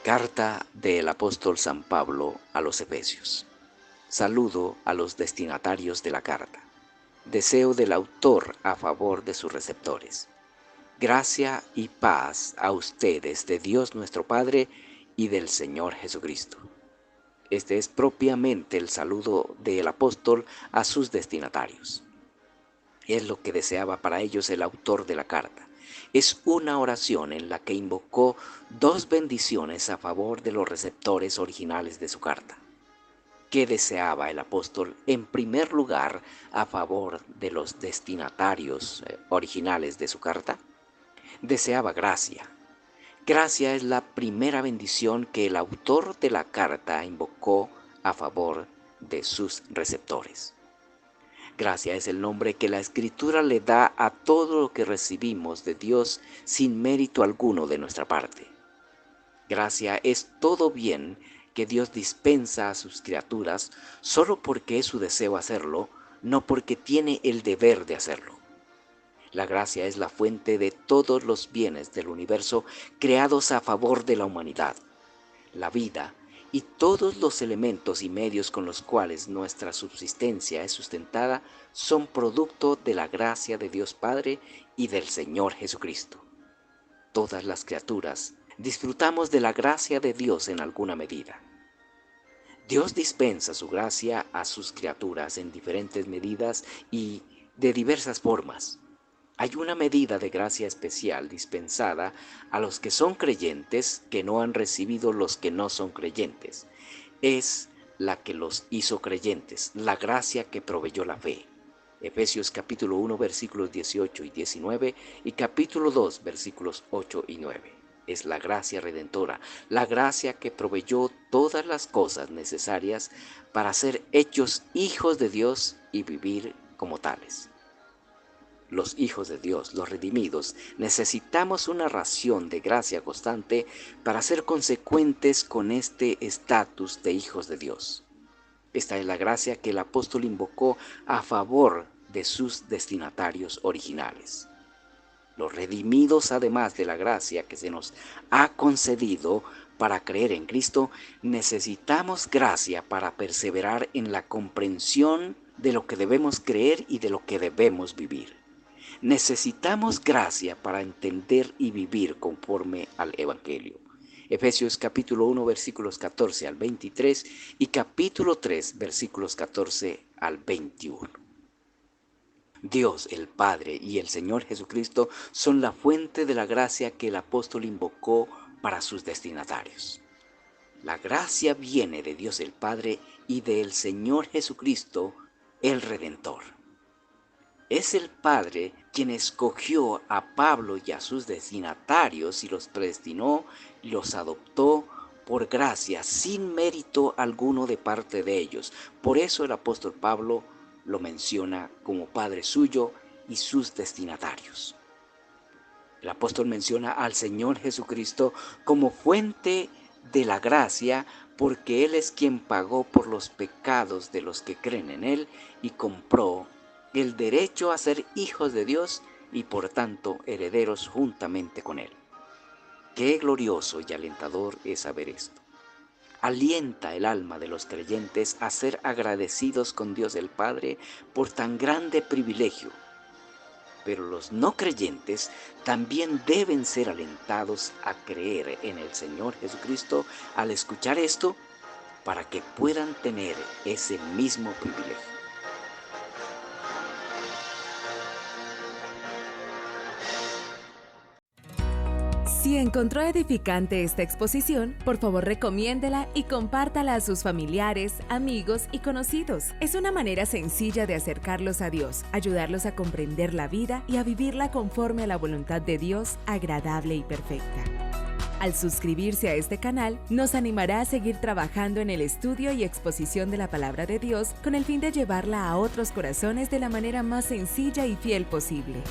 Carta del apóstol San Pablo a los Efesios. Saludo a los destinatarios de la carta. Deseo del autor a favor de sus receptores. Gracia y paz a ustedes de Dios nuestro Padre y del Señor Jesucristo. Este es propiamente el saludo del apóstol a sus destinatarios. Es lo que deseaba para ellos el autor de la carta. Es una oración en la que invocó dos bendiciones a favor de los receptores originales de su carta. ¿Qué deseaba el apóstol? En primer lugar, a favor de los destinatarios originales de su carta. Deseaba gracia. Gracia es la primera bendición que el autor de la carta invocó a favor de sus receptores. Gracia es el nombre que la Escritura le da a todo lo que recibimos de Dios sin mérito alguno de nuestra parte. Gracia es todo bien que Dios dispensa a sus criaturas solo porque es su deseo hacerlo, no porque tiene el deber de hacerlo. La gracia es la fuente de todos los bienes del universo creados a favor de la humanidad, la vida y todos los elementos y medios con los cuales nuestra subsistencia es sustentada son producto de la gracia de Dios Padre y del Señor Jesucristo. Todas las criaturas disfrutamos de la gracia de Dios en alguna medida. Dios dispensa su gracia a sus criaturas en diferentes medidas y de diversas formas. Hay una medida de gracia especial dispensada a los que son creyentes que no han recibido los que no son creyentes. Es la que los hizo creyentes, la gracia que proveyó la fe. Efesios capítulo 1 versículos 18 y 19 y capítulo 2 versículos 8 y 9. Es la gracia redentora, la gracia que proveyó todas las cosas necesarias para ser hechos hijos de Dios y vivir como tales. Los hijos de Dios, los redimidos, necesitamos una ración de gracia constante para ser consecuentes con este estatus de hijos de Dios. Esta es la gracia que el apóstol invocó a favor de sus destinatarios originales. Los redimidos, además de la gracia que se nos ha concedido para creer en Cristo, necesitamos gracia para perseverar en la comprensión de lo que debemos creer y de lo que debemos vivir. Necesitamos gracia para entender y vivir conforme al Evangelio. Efesios capítulo 1 versículos 14 al 23 y capítulo 3 versículos 14 al 21. Dios, el Padre y el Señor Jesucristo son la fuente de la gracia que el apóstol invocó para sus destinatarios. La gracia viene de Dios el Padre y del Señor Jesucristo, el Redentor. Es el Padre quien escogió a Pablo y a sus destinatarios y los predestinó y los adoptó por gracia, sin mérito alguno de parte de ellos. Por eso el apóstol Pablo lo menciona como Padre suyo y sus destinatarios. El apóstol menciona al Señor Jesucristo como fuente de la gracia, porque Él es quien pagó por los pecados de los que creen en Él y compró el derecho a ser hijos de Dios y por tanto herederos juntamente con Él. Qué glorioso y alentador es saber esto. Alienta el alma de los creyentes a ser agradecidos con Dios el Padre por tan grande privilegio. Pero los no creyentes también deben ser alentados a creer en el Señor Jesucristo al escuchar esto para que puedan tener ese mismo privilegio. Si encontró edificante esta exposición, por favor recomiéndela y compártala a sus familiares, amigos y conocidos. Es una manera sencilla de acercarlos a Dios, ayudarlos a comprender la vida y a vivirla conforme a la voluntad de Dios, agradable y perfecta. Al suscribirse a este canal, nos animará a seguir trabajando en el estudio y exposición de la Palabra de Dios con el fin de llevarla a otros corazones de la manera más sencilla y fiel posible.